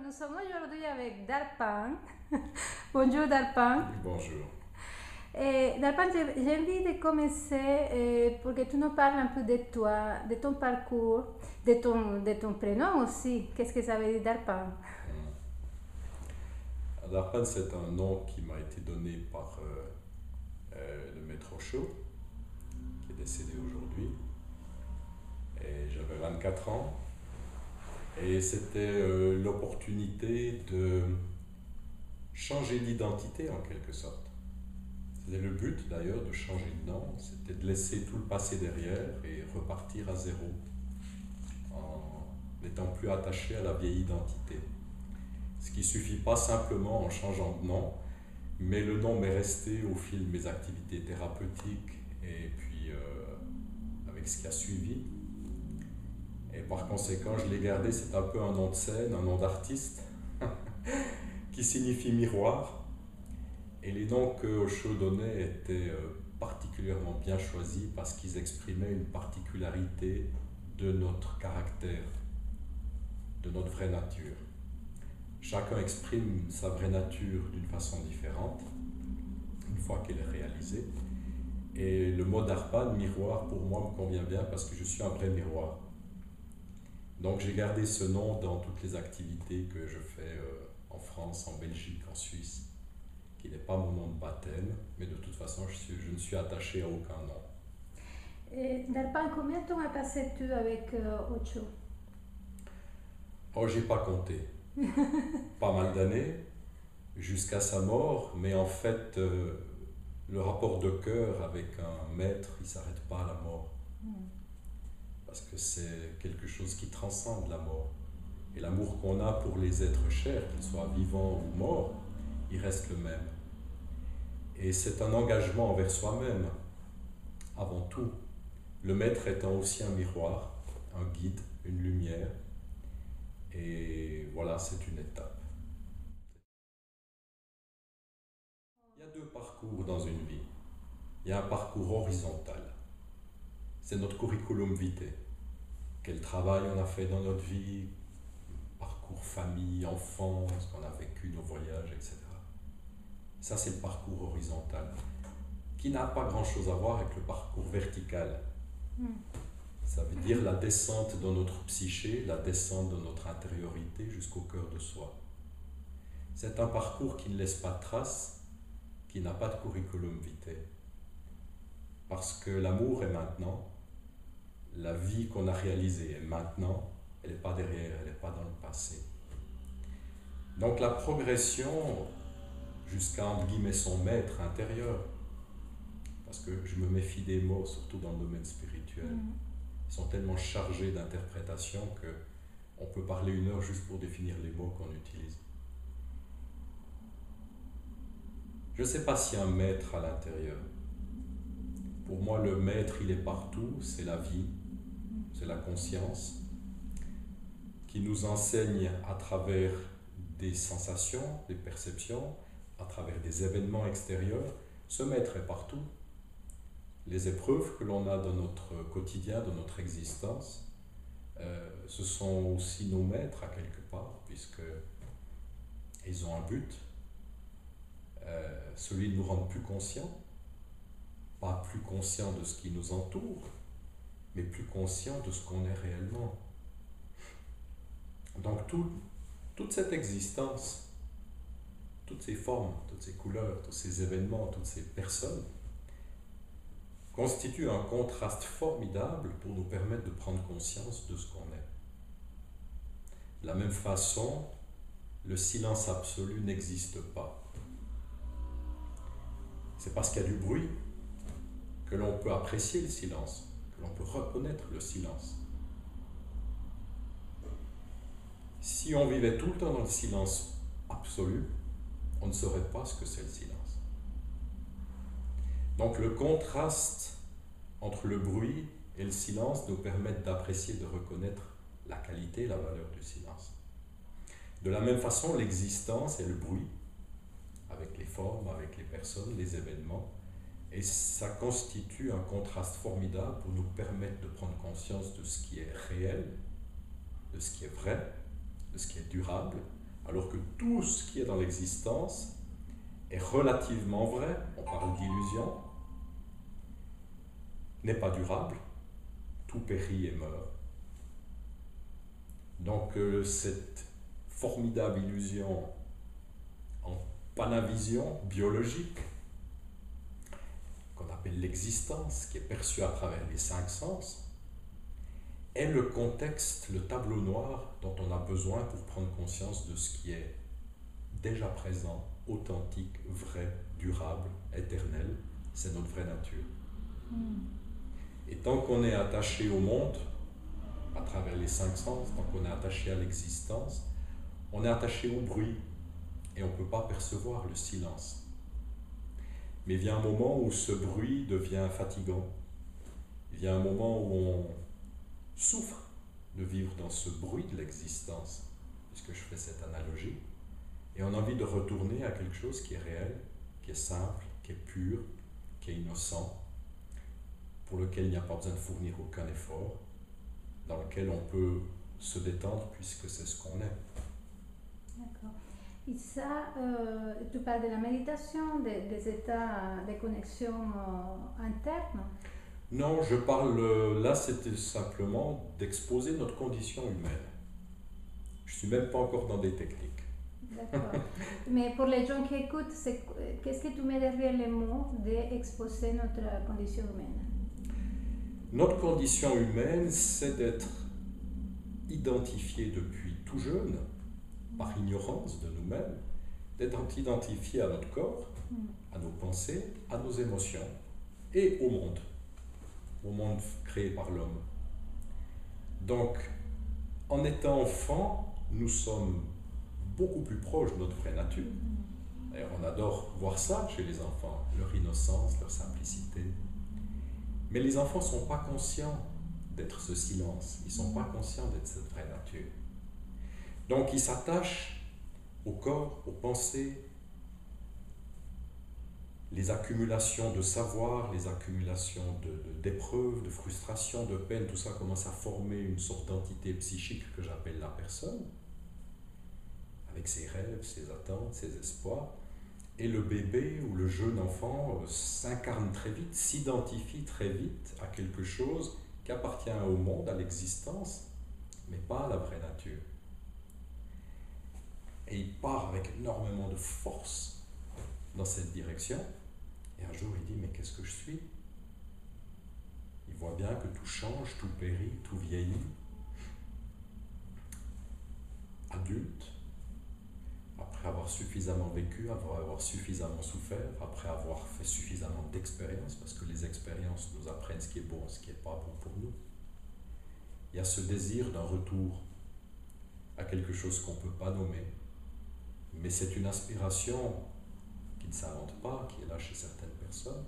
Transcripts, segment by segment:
nous sommes aujourd'hui avec Darpan. Bonjour Darpan. Bonjour. Darpan, j'ai envie de commencer pour que tu nous parles un peu de toi, de ton parcours, de ton prénom aussi. Qu'est-ce que ça veut dire Darpan? Darpan, c'est un nom qui m'a été donné par le maître Osho, qui est décédé aujourd'hui. Et j'avais 24 ans. Et c'était l'opportunité de changer d'identité en quelque sorte. C'était le but d'ailleurs de changer de nom, c'était de laisser tout le passé derrière et repartir à zéro, en n'étant plus attaché à la vieille identité. Ce qui ne suffit pas simplement en changeant de nom, mais le nom m'est resté au fil de mes activités thérapeutiques et puis avec ce qui a suivi. Et par conséquent, je l'ai gardé, c'est un peu un nom de scène, un nom d'artiste, qui signifie miroir. Et les noms que Osho donnait étaient particulièrement bien choisis parce qu'ils exprimaient une particularité de notre caractère, de notre vraie nature. Chacun exprime sa vraie nature d'une façon différente, une fois qu'elle est réalisée. Et le mot Darpan, miroir, pour moi me convient bien parce que je suis un vrai miroir. Donc j'ai gardé ce nom dans toutes les activités que je fais en France, en Belgique, en Suisse, qui n'est pas mon nom de baptême, mais de toute façon je ne suis attaché à aucun nom. Darpan, combien de temps as passé-tu avec Osho? Oh, j'ai pas compté. Pas mal d'années, jusqu'à sa mort, mais en fait, le rapport de cœur avec un maître, il ne s'arrête pas à la mort. Parce que c'est quelque chose qui transcende la mort. Et l'amour qu'on a pour les êtres chers, qu'ils soient vivants ou morts, il reste le même. Et c'est un engagement envers soi-même, avant tout. Le maître étant aussi un miroir, un guide, une lumière. Et voilà, c'est une étape. Il y a deux parcours dans une vie. Il y a un parcours horizontal. C'est notre curriculum vitae. Quel travail on a fait dans notre vie, parcours famille, enfance, ce qu'on a vécu, nos voyages, etc. Ça, c'est le parcours horizontal, qui n'a pas grand-chose à voir avec le parcours vertical. Ça veut dire la descente dans notre psyché, la descente dans notre intériorité jusqu'au cœur de soi. C'est un parcours qui ne laisse pas de traces, qui n'a pas de curriculum vitae. Parce que l'amour est maintenant, la vie qu'on a réalisée est maintenant, elle n'est pas derrière, elle n'est pas dans le passé. Donc la progression jusqu'à, entre guillemets, son maître intérieur, parce que je me méfie des mots, surtout dans le domaine spirituel. Ils sont tellement chargés d'interprétation qu'on peut parler une heure juste pour définir les mots qu'on utilise. Je ne sais pas s'il y a un maître à l'intérieur. Pour moi, le maître, il est partout, c'est la vie, c'est la conscience, qui nous enseigne à travers des sensations, des perceptions, à travers des événements extérieurs. Ce maître est partout. Les épreuves que l'on a dans notre quotidien, dans notre existence, ce sont aussi nos maîtres à quelque part, puisqu'ils ont un but, celui de nous rendre plus conscients, pas plus conscients de ce qui nous entoure, mais plus conscients de ce qu'on est réellement. Donc toute cette existence, toutes ces formes, toutes ces couleurs, tous ces événements, toutes ces personnes, constitue un contraste formidable pour nous permettre de prendre conscience de ce qu'on est. De la même façon, le silence absolu n'existe pas. C'est parce qu'il y a du bruit que l'on peut apprécier le silence, que l'on peut reconnaître le silence. Si on vivait tout le temps dans le silence absolu, on ne saurait pas ce que c'est le silence. Donc le contraste entre le bruit et le silence nous permet d'apprécier, de reconnaître la qualité et la valeur du silence. De la même façon, l'existence et le bruit, avec les formes, avec les personnes, les événements, et ça constitue un contraste formidable pour nous permettre de prendre conscience de ce qui est réel, de ce qui est vrai, de ce qui est durable, Alors que tout ce qui est dans l'existence est relativement vrai, on parle d'illusion, n'est pas durable, tout périt et meurt. Donc cette formidable illusion en panavision biologique, qu'on appelle l'existence, qui est perçue à travers les 5 sens, est le contexte, le tableau noir dont on a besoin pour prendre conscience de ce qui est déjà présent, authentique, vrai, durable, éternel. C'est notre vraie nature. Et tant qu'on est attaché au monde, à travers les 5 sens, tant qu'on est attaché à l'existence, on est attaché au bruit et on ne peut pas percevoir le silence. Mais il vient un moment où ce bruit devient fatigant. Il vient un moment où on souffre de vivre dans ce bruit de l'existence, puisque je fais cette analogie, et on a envie de retourner à quelque chose qui est réel, qui est simple, qui est pur, qui est innocent, pour lequel il n'y a pas besoin de fournir aucun effort, dans lequel on peut se détendre puisque c'est ce qu'on est. D'accord. Et ça, tu parles de la méditation, des états de connexion interne? Non, je parle, là c'était simplement d'exposer notre condition humaine. Je ne suis même pas encore dans des techniques. D'accord. Mais pour les gens qui écoutent, qu'est-ce que tu mets derrière les mots d'exposer notre condition humaine? Notre condition humaine, c'est d'être identifié depuis tout jeune, par ignorance de nous-mêmes, d'être identifié à notre corps, à nos pensées, à nos émotions et au monde créé par l'homme. Donc, en étant enfant, nous sommes beaucoup plus proches de notre vraie nature. D'ailleurs, on adore voir ça chez les enfants, leur innocence, leur simplicité. Mais les enfants ne sont pas conscients d'être ce silence, ils ne sont pas conscients d'être cette vraie nature. Donc ils s'attachent au corps, aux pensées, les accumulations de savoir, les accumulations d'épreuves, de frustrations, de peines, tout ça commence à former une sorte d'entité psychique que j'appelle la personne, avec ses rêves, ses attentes, ses espoirs. Et le bébé ou le jeune enfant s'incarne très vite, s'identifie très vite à quelque chose qui appartient au monde, à l'existence, mais pas à la vraie nature. Et il part avec énormément de force dans cette direction. Et un jour, il dit, mais qu'est-ce que je suis? Il voit bien que tout change, tout périt, tout vieillit. Adulte, après avoir suffisamment vécu, après avoir suffisamment souffert, après avoir fait suffisamment d'expériences, parce que les expériences nous apprennent ce qui est bon et ce qui n'est pas bon pour nous. Il y a ce désir d'un retour à quelque chose qu'on ne peut pas nommer, mais c'est une aspiration qui ne s'invente pas, qui est là chez certaines personnes.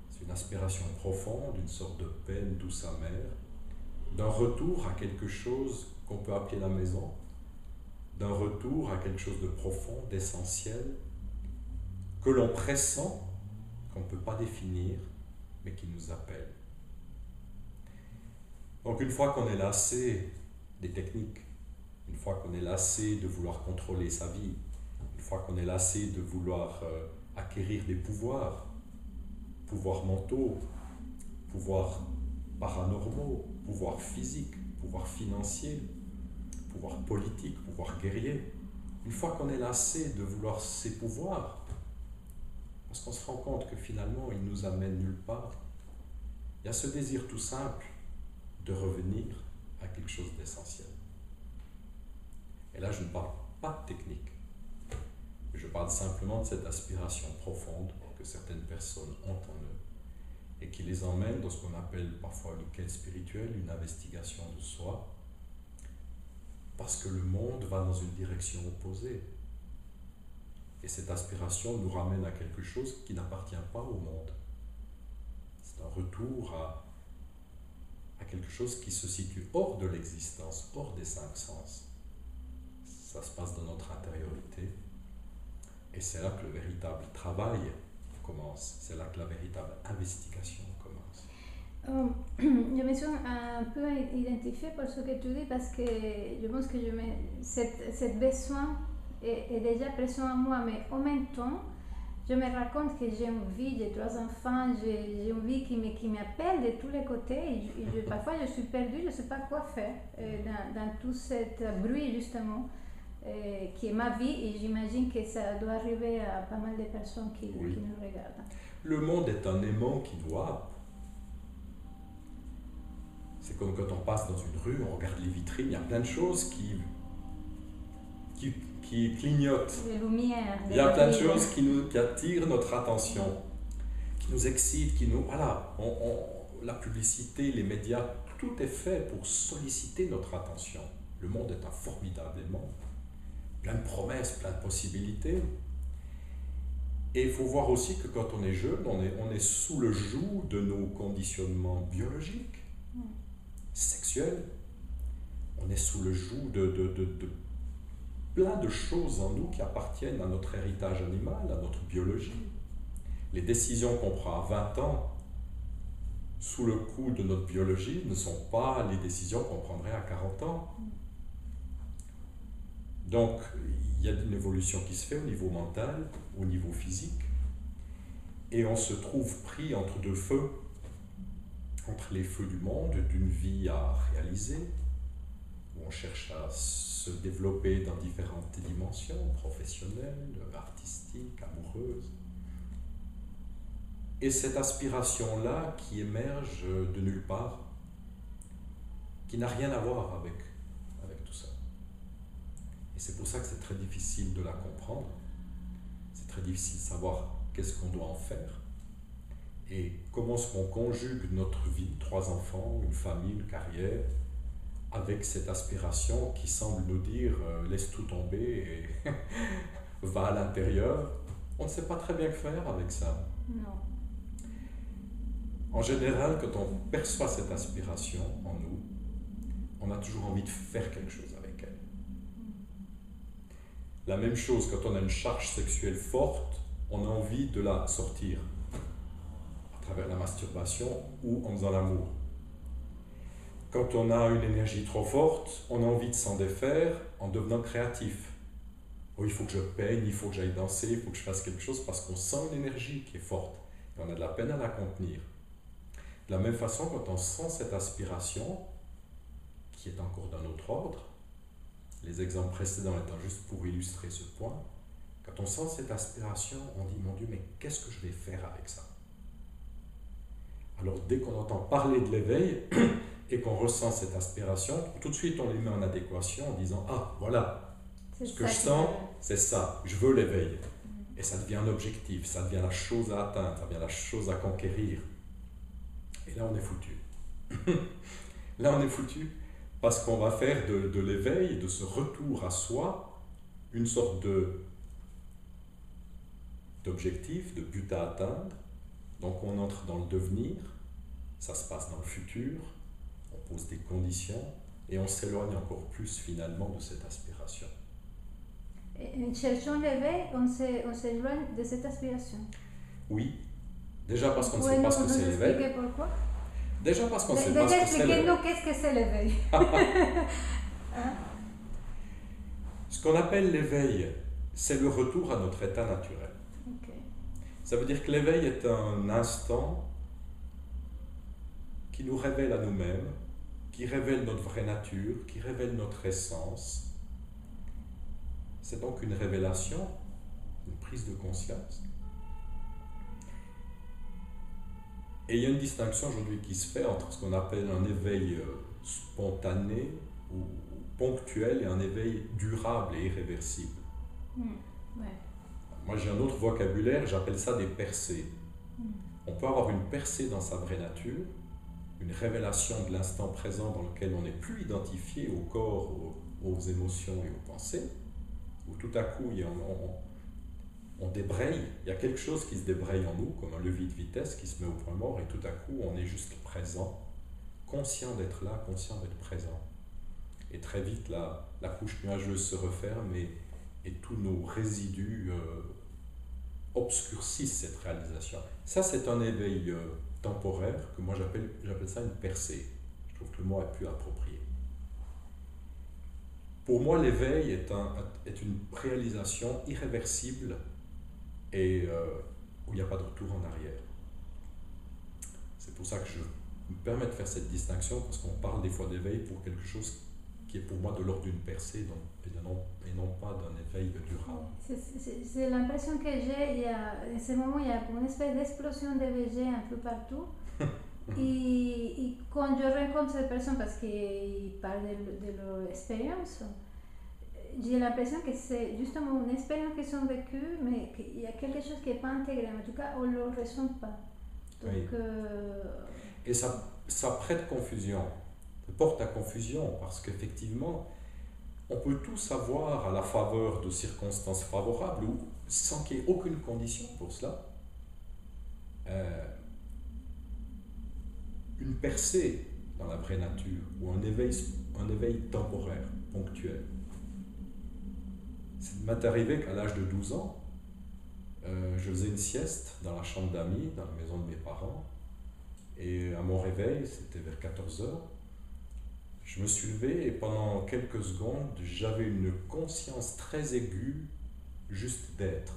C'est une aspiration profonde, une sorte de peine douce amère, d'un retour à quelque chose qu'on peut appeler la maison, d'un retour à quelque chose de profond, d'essentiel, que l'on pressent, qu'on ne peut pas définir, mais qui nous appelle. Donc une fois qu'on est lassé des techniques, une fois qu'on est lassé de vouloir contrôler sa vie, une fois qu'on est lassé de vouloir acquérir des pouvoirs mentaux, pouvoirs paranormaux, pouvoirs physiques, pouvoirs financiers, pouvoir politique, pouvoir guerrier, une fois qu'on est lassé de vouloir ces pouvoirs, parce qu'on se rend compte que finalement ils nous amènent nulle part, il y a ce désir tout simple de revenir à quelque chose d'essentiel. Et là je ne parle pas de technique, je parle simplement de cette aspiration profonde que certaines personnes ont en eux et qui les emmène dans ce qu'on appelle parfois une quête spirituelle, une investigation de soi, parce que le monde va dans une direction opposée. Et cette aspiration nous ramène à quelque chose qui n'appartient pas au monde. C'est un retour à quelque chose qui se situe hors de l'existence, hors des 5 sens. Ça se passe dans notre intériorité. Et c'est là que le véritable travail commence. C'est là que la véritable investigation commence. Je me sens un peu identifiée par ce que tu dis parce que je pense que cette besoin est déjà présent en moi, mais en même temps, je me rends compte que j'ai une vie, j'ai 3 enfants, j'ai une vie qui m'appelle de tous les côtés et parfois je suis perdue, je ne sais pas quoi faire dans tout ce bruit justement qui est ma vie et j'imagine que ça doit arriver à pas mal de personnes qui nous regardent. Le monde est un aimant qui nous happe. C'est comme quand on passe dans une rue, on regarde les vitrines, il y a plein de choses qui clignotent. Les lumières. Il y a plein de choses qui attirent notre attention, qui nous excitent, voilà, la publicité, les médias, tout est fait pour solliciter notre attention. Le monde est un formidable aimant, plein de promesses, plein de possibilités. Et il faut voir aussi que quand on est jeune, on est sous le joug de nos conditionnements biologiques, sexuels. On est sous le joug de plein de choses en nous qui appartiennent à notre héritage animal, à notre biologie. Les décisions qu'on prend à 20 ans, sous le coup de notre biologie, ne sont pas les décisions qu'on prendrait à 40 ans. Donc, il y a une évolution qui se fait au niveau mental, au niveau physique, et on se trouve pris entre deux feux, entre les feux du monde, d'une vie à réaliser, où on cherche à se développer dans différentes dimensions, professionnelles, artistiques, amoureuses. Et cette aspiration-là qui émerge de nulle part, qui n'a rien à voir avec tout ça. Et c'est pour ça que c'est très difficile de la comprendre. C'est très difficile de savoir qu'est-ce qu'on doit en faire. Et comment est-ce qu'on conjugue notre vie, 3 enfants, une famille, une carrière, avec cette aspiration qui semble nous dire laisse tout tomber et va à l'intérieur. On ne sait pas très bien que faire avec ça. Non. En général, quand on perçoit cette aspiration en nous, on a toujours envie de faire quelque chose avec elle. La même chose, quand on a une charge sexuelle forte, on a envie de la sortir à travers la masturbation ou en faisant l'amour. Quand on a une énergie trop forte, on a envie de s'en défaire en devenant créatif. Oh, il faut que je peigne, il faut que j'aille danser, il faut que je fasse quelque chose parce qu'on sent une énergie qui est forte et on a de la peine à la contenir. De la même façon, quand on sent cette aspiration, qui est encore d'un autre ordre, les exemples précédents étant juste pour illustrer ce point, quand on sent cette aspiration, on dit, mon Dieu, mais qu'est-ce que je vais faire avec ça? Alors, dès qu'on entend parler de l'éveil et qu'on ressent cette aspiration, tout de suite, on les met en adéquation en disant, ah, voilà, ce que je sens, c'est ça, je veux l'éveil. Et ça devient un objectif, ça devient la chose à atteindre, ça devient la chose à conquérir. Et là, on est foutu. Là, on est foutu parce qu'on va faire de l'éveil, de ce retour à soi, une sorte d'objectif, de but à atteindre. Donc, on entre dans le devenir, ça se passe dans le futur, on pose des conditions et on s'éloigne encore plus finalement de cette aspiration. En cherchant l'éveil, on s'éloigne de cette aspiration. Oui. Déjà parce qu'on ne sait pas ce que c'est l'éveil. Expliquer pourquoi? Déjà parce qu'on ne sait pas ce que c'est l'éveil. Expliquez-nous qu'est-ce que c'est l'éveil. Ce qu'on appelle l'éveil, c'est le retour à notre état naturel. Okay. Ça veut dire que l'éveil est un instant qui nous révèle à nous-mêmes, qui révèle notre vraie nature, qui révèle notre essence. C'est donc une révélation, une prise de conscience. Et il y a une distinction aujourd'hui qui se fait entre ce qu'on appelle un éveil spontané ou ponctuel et un éveil durable et irréversible. Ouais. Moi j'ai un autre vocabulaire, j'appelle ça des percées. On peut avoir une percée dans sa vraie nature, une révélation de l'instant présent dans lequel on n'est plus identifié au corps, aux émotions et aux pensées, où tout à coup on débraye, il y a quelque chose qui se débraye en nous, comme un levier de vitesse qui se met au point mort, et tout à coup on est juste présent, conscient d'être là, conscient d'être présent. Et très vite la couche nuageuse se referme et tous nos résidus obscurcissent cette réalisation. Ça c'est un éveil temporaire que moi j'appelle ça une percée. Je trouve que le mot est plus approprié. Pour moi, l'éveil est une réalisation irréversible et où il n'y a pas de retour en arrière. C'est pour ça que je me permets de faire cette distinction, parce qu'on parle des fois d'éveil pour quelque chose qui est pour moi de l'ordre d'une percée et non pas d'un éveil durable. C'est l'impression que j'ai, en ce moment, il y a une espèce d'explosion de VG un peu partout. et quand je rencontre ces personnes, parce qu'ils parlent de leur expérience, j'ai l'impression que c'est justement une expérience qu'ils ont vécue, mais qu'il y a quelque chose qui n'est pas intégré. En tout cas, on ne le ressent pas. Donc, oui. Et ça prête confusion, ça porte à confusion, parce qu'effectivement, on peut tout savoir à la faveur de circonstances favorables ou sans qu'il n'y ait aucune condition pour cela. Une percée dans la vraie nature ou un éveil temporaire, ponctuel. Ça m'est arrivé qu'à l'âge de 12 ans, je faisais une sieste dans la chambre d'amis, dans la maison de mes parents, et à mon réveil, c'était vers 14 heures, je me suis levé et pendant quelques secondes, j'avais une conscience très aiguë juste d'être.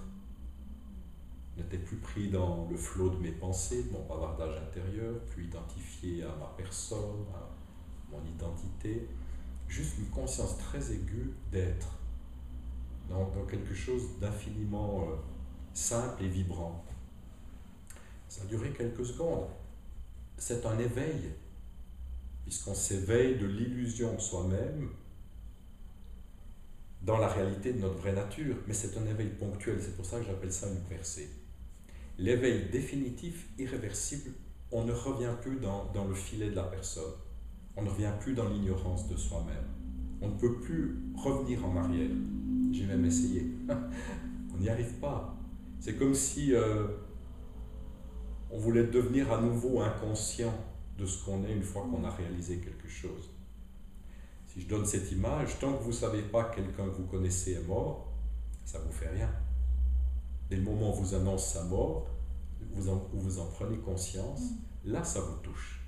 Je n'étais plus pris dans le flot de mes pensées, de mon bavardage intérieur, plus identifié à ma personne, à mon identité. Juste une conscience très aiguë d'être. Dans quelque chose d'infiniment simple et vibrant. Ça a duré quelques secondes. C'est un éveil, puisqu'on s'éveille de l'illusion de soi-même dans la réalité de notre vraie nature, mais c'est un éveil ponctuel, c'est pour ça que j'appelle ça une percée. L'éveil définitif, irréversible, on ne revient plus dans le filet de la personne, on ne revient plus dans l'ignorance de soi-même, on ne peut plus revenir en arrière. J'ai même essayé, on n'y arrive pas. C'est comme si on voulait devenir à nouveau inconscient de ce qu'on est une fois qu'on a réalisé quelque chose. Si je donne cette image, tant que vous ne savez pas que quelqu'un que vous connaissez est mort, ça ne vous fait rien. Dès le moment où on vous annonce sa mort, vous en prenez conscience, là ça vous touche.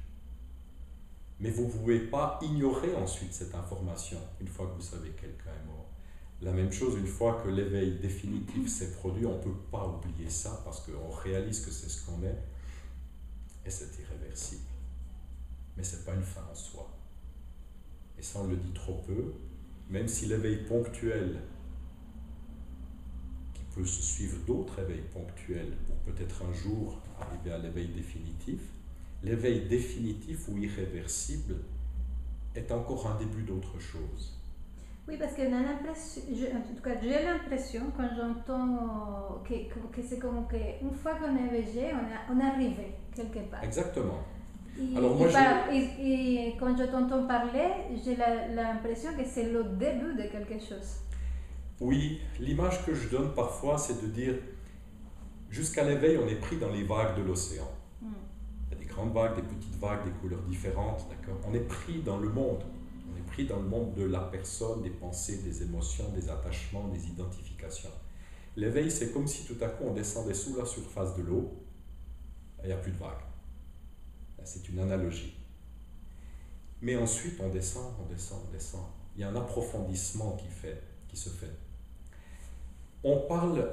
Mais vous ne pouvez pas ignorer ensuite cette information une fois que vous savez que quelqu'un est mort. La même chose, une fois que l'éveil définitif s'est produit, on ne peut pas oublier ça parce qu'on réalise que c'est ce qu'on est et c'est irréversible. Mais ce n'est pas une fin en soi. Et ça, on le dit trop peu, même si l'éveil ponctuel, qui peut se suivre d'autres éveils ponctuels pour peut-être un jour arriver à l'éveil définitif ou irréversible est encore un début d'autre chose. Oui, parce que en tout cas, j'ai l'impression, quand j'entends que c'est comme qu'une fois qu'on est VG, on est arrivé quelque part. Exactement. Et quand je t'entends parler, j'ai l'impression que c'est le début de quelque chose. Oui, l'image que je donne parfois, c'est de dire, jusqu'à l'éveil, on est pris dans les vagues de l'océan. Il y a des grandes vagues, des petites vagues, des couleurs différentes, d'accord ? On est pris dans le monde. On est pris dans le monde de la personne, des pensées, des émotions, des attachements, des identifications. L'éveil, c'est comme si tout à coup on descendait sous la surface de l'eau et il n'y a plus de vagues. C'est une analogie. Mais ensuite, on descend. Il y a un approfondissement qui se fait. On parle...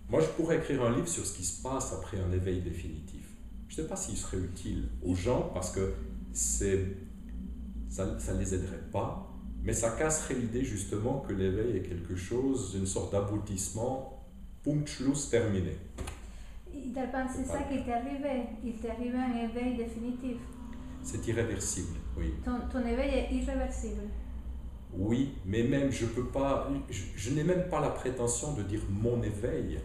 Moi, je pourrais écrire un livre sur ce qui se passe après un éveil définitif. Je ne sais pas s'il serait utile aux gens parce que ça ne les aiderait pas, mais ça casserait l'idée justement que l'éveil est quelque chose, une sorte d'aboutissement, Punkt, Schluss, terminé. C'est ça qui t'est arrivé. Il t'est arrivé un éveil définitif. C'est irréversible, oui. Ton éveil est irréversible. Oui, mais même je n'ai même pas la prétention de dire mon éveil.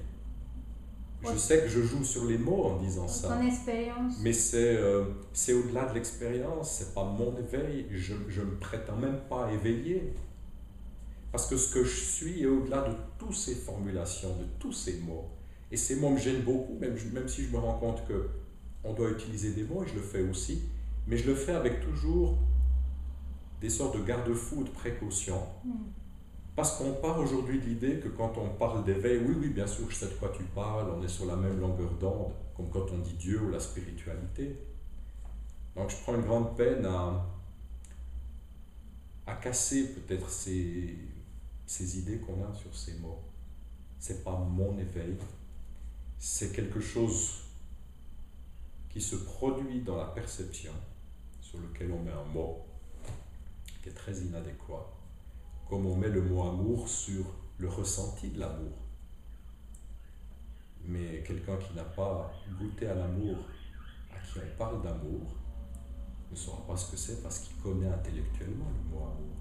Je sais que je joue sur les mots en disant ça. Ton expérience. Mais c'est au-delà de l'expérience, c'est pas mon éveil. Je me prétends même pas éveillé. Parce que ce que je suis est au-delà de toutes ces formulations, de tous ces mots. Et ces mots me gênent beaucoup, même si je me rends compte qu'on doit utiliser des mots, et je le fais aussi, mais je le fais avec toujours des sortes de garde-fous, de précautions. Parce qu'on part aujourd'hui de l'idée que quand on parle d'éveil, oui, bien sûr, je sais de quoi tu parles, on est sur la même longueur d'onde, comme quand on dit Dieu ou la spiritualité. Donc je prends une grande peine à à casser peut-être ces idées qu'on a sur ces mots. C'est pas mon éveil, c'est quelque chose qui se produit dans la perception, sur lequel on met un mot, qui est très inadéquat, comme on met le mot amour sur le ressenti de l'amour. Mais quelqu'un qui n'a pas goûté à l'amour, à qui on parle d'amour, ne saura pas ce que c'est parce qu'il connaît intellectuellement le mot amour.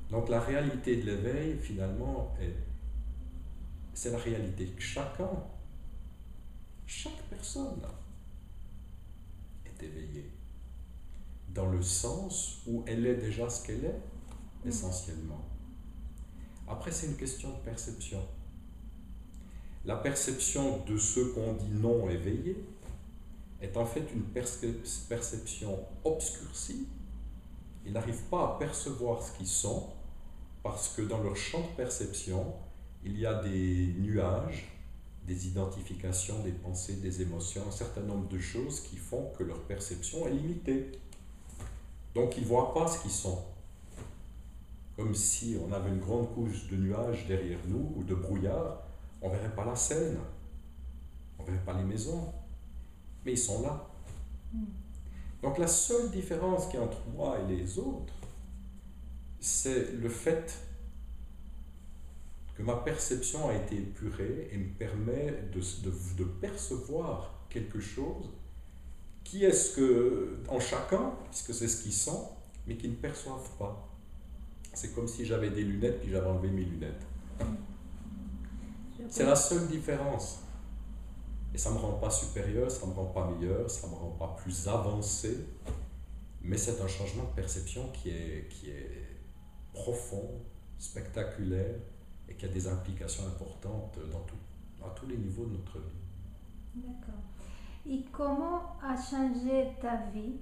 Donc la réalité de l'éveil, finalement, c'est la réalité que chaque personne est éveillée, dans le sens où elle est déjà ce qu'elle est, essentiellement. Après, c'est une question de perception. La perception de ceux qu'on dit non éveillés est en fait une perception obscurcie. Ils n'arrivent pas à percevoir ce qu'ils sont parce que dans leur champ de perception, il y a des nuages, des identifications, des pensées, des émotions, un certain nombre de choses qui font que leur perception est limitée. Donc ils ne voient pas ce qu'ils sont. Comme si on avait une grande couche de nuages derrière nous ou de brouillard, on ne verrait pas la Seine, on ne verrait pas les maisons, mais ils sont là. Donc la seule différence qu'il y a entre moi et les autres, c'est le fait que ma perception a été épurée et me permet de percevoir quelque chose qui est ce que, en chacun, puisque c'est ce qu'ils sont, mais qui ne perçoivent pas. C'est comme si j'avais des lunettes puis j'avais enlevé mes lunettes. C'est la seule différence. Et ça ne me rend pas supérieur, ça ne me rend pas meilleur, ça ne me rend pas plus avancé, mais c'est un changement de perception qui est profond, spectaculaire, et qui a des implications importantes à tous les niveaux de notre vie. D'accord. Et comment a changé ta vie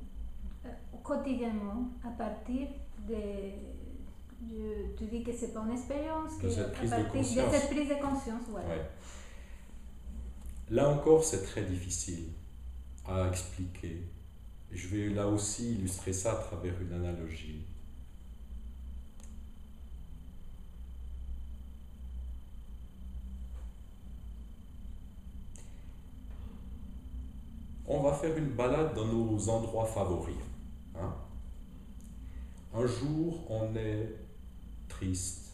quotidiennement à partir tu dis que c'est pas une expérience, de cette prise à partir de conscience. De cette prise de conscience, voilà. Ouais. Là encore, c'est très difficile à expliquer. Je vais là aussi illustrer ça à travers une analogie. On va faire une balade dans nos endroits favoris. Hein? Un jour, on est triste,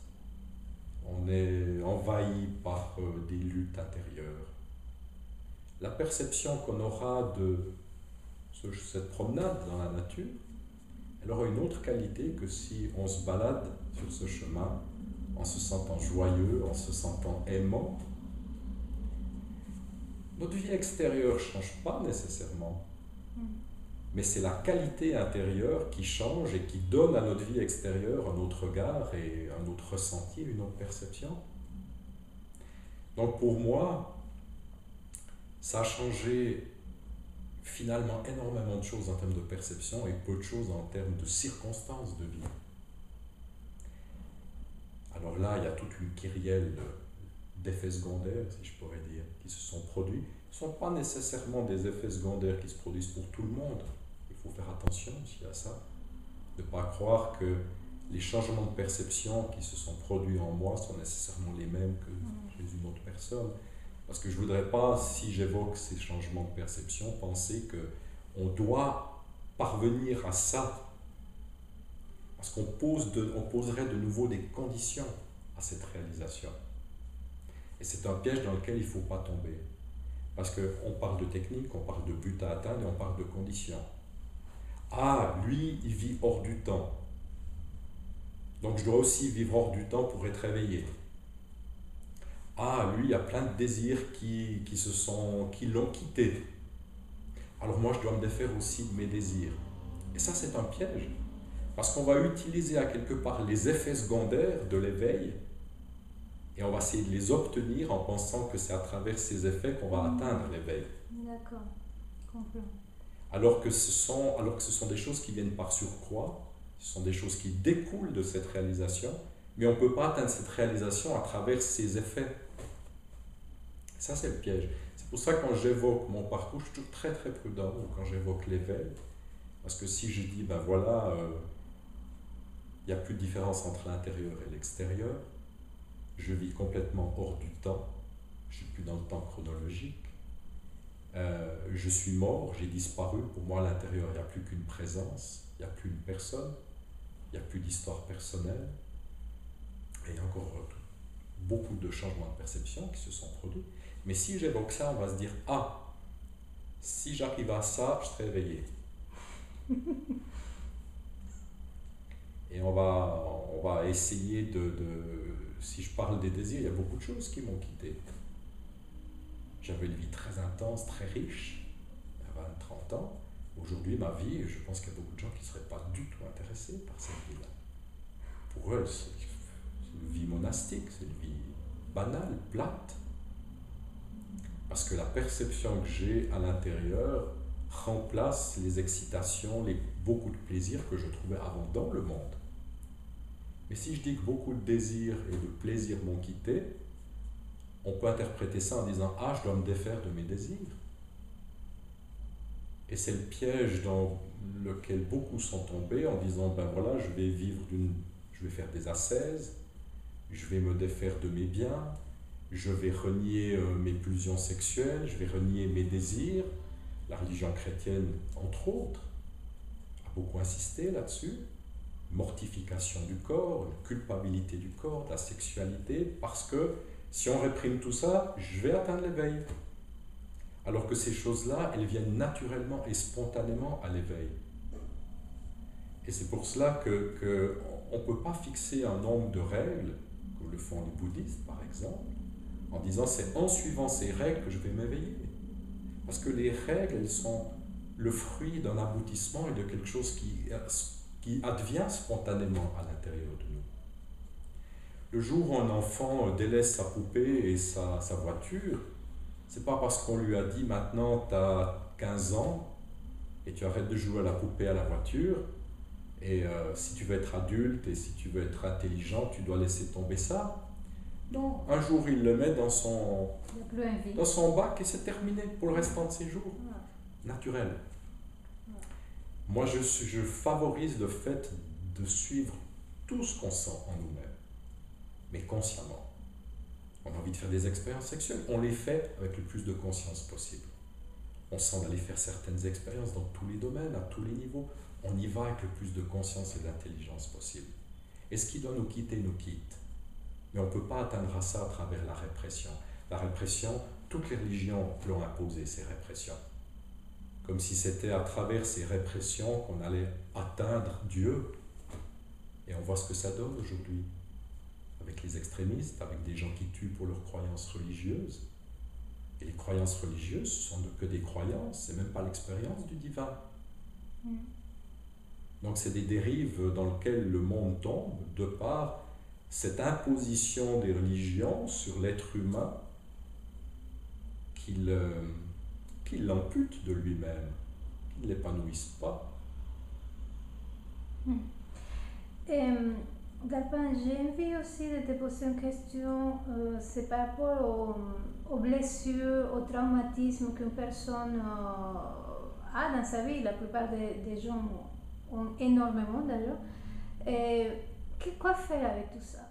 on est envahi par des luttes intérieures. La perception qu'on aura de cette promenade dans la nature, elle aura une autre qualité que si on se balade sur ce chemin en se sentant joyeux, en se sentant aimant. Notre vie extérieure ne change pas nécessairement, mais c'est la qualité intérieure qui change et qui donne à notre vie extérieure un autre regard et un autre ressenti, une autre perception. Donc pour moi, ça a changé finalement énormément de choses en termes de perception et peu de choses en termes de circonstances de vie. Alors là, il y a toute une kyrielle d'effets secondaires, si je pourrais dire, qui se sont produits. Ce ne sont pas nécessairement des effets secondaires qui se produisent pour tout le monde. Il faut faire attention aussi à ça. Ne pas croire que les changements de perception qui se sont produits en moi sont nécessairement les mêmes que chez une autre personne. Parce que je ne voudrais pas, si j'évoque ces changements de perception, penser qu'on doit parvenir à ça. Parce qu'on poserait de nouveau des conditions à cette réalisation. Et c'est un piège dans lequel il ne faut pas tomber. Parce qu'on parle de technique, on parle de but à atteindre et on parle de conditions. Ah, lui, il vit hors du temps. Donc je dois aussi vivre hors du temps pour être éveillé. Ah, lui, il y a plein de désirs qui l'ont quitté. Alors moi, je dois me défaire aussi de mes désirs. Et ça, c'est un piège. Parce qu'on va utiliser à quelque part les effets secondaires de l'éveil et on va essayer de les obtenir en pensant que c'est à travers ces effets qu'on va atteindre l'éveil. D'accord, comprends. Alors que ce sont des choses qui viennent par surcroît, ce sont des choses qui découlent de cette réalisation, mais on ne peut pas atteindre cette réalisation à travers ces effets. Ça, c'est le piège. C'est pour ça que quand j'évoque mon parcours, je suis toujours très très prudent quand j'évoque l'éveil. Parce que si je dis, ben voilà, Il n'y a plus de différence entre l'intérieur et l'extérieur. Je vis complètement hors du temps. Je ne suis plus dans le temps chronologique. Je suis mort, j'ai disparu. Pour moi, à l'intérieur, il n'y a plus qu'une présence, il n'y a plus une personne, il n'y a plus d'histoire personnelle. Et il y a encore beaucoup de changements de perception qui se sont produits. Mais si j'évoque ça, on va se dire, ah, si j'arrive à ça, je serai éveillé. Et on va essayer si je parle des désirs, il y a beaucoup de choses qui m'ont quitté. J'avais une vie très intense, très riche, à 20-30 ans. Aujourd'hui, ma vie, je pense qu'il y a beaucoup de gens qui ne seraient pas du tout intéressés par cette vie-là. Pour eux, c'est une vie monastique, c'est une vie banale, plate. Parce que la perception que j'ai à l'intérieur remplace les excitations, beaucoup de plaisirs que je trouvais avant dans le monde. Mais si je dis que beaucoup de désirs et de plaisirs m'ont quitté, on peut interpréter ça en disant « Ah, je dois me défaire de mes désirs ». Et c'est le piège dans lequel beaucoup sont tombés en disant « Ben voilà, je vais faire des ascèses, je vais me défaire de mes biens, je vais renier mes pulsions sexuelles, je vais renier mes désirs ». La religion chrétienne, entre autres, a beaucoup insisté là-dessus. Mortification du corps, une culpabilité du corps, de la sexualité, parce que si on réprime tout ça, je vais atteindre l'éveil. Alors que ces choses-là, elles viennent naturellement et spontanément à l'éveil. Et c'est pour cela qu'on ne peut pas fixer un nombre de règles, comme le font les bouddhistes par exemple, en disant c'est en suivant ces règles que je vais m'éveiller. Parce que les règles, elles sont le fruit d'un aboutissement et de quelque chose qui advient spontanément à l'intérieur de nous. Le jour où un enfant délaisse sa poupée et sa voiture, c'est pas parce qu'on lui a dit maintenant tu as 15 ans et tu arrêtes de jouer à la poupée, à la voiture, et si tu veux être adulte et si tu veux être intelligent, tu dois laisser tomber ça. Non, un jour il le met dans son bac et c'est terminé pour le restant de ses jours. Naturel. Moi je favorise le fait de suivre tout ce qu'on sent en nous-mêmes, mais consciemment. On a envie de faire des expériences sexuelles, on les fait avec le plus de conscience possible. On sent d'aller faire certaines expériences dans tous les domaines, à tous les niveaux. On y va avec le plus de conscience et d'intelligence possible. Et ce qui doit nous quitter, nous quitte. Mais on ne peut pas atteindre ça à travers la répression. La répression, toutes les religions l'ont imposé, ces répressions. Comme si c'était à travers ces répressions qu'on allait atteindre Dieu. Et on voit ce que ça donne aujourd'hui. Avec les extrémistes, avec des gens qui tuent pour leurs croyances religieuses. Et les croyances religieuses, ce sont que des croyances, c'est même pas l'expérience du divin. Donc c'est des dérives dans lesquelles le monde tombe de par cette imposition des religions sur l'être humain qui l'ampute de lui-même, qui ne l'épanouisse pas. Galpin, j'ai envie aussi de te poser une question, c'est par rapport aux blessures, au traumatisme qu'une personne a dans sa vie. La plupart des gens ont énormément d'ailleurs. Quoi faire avec tout ça?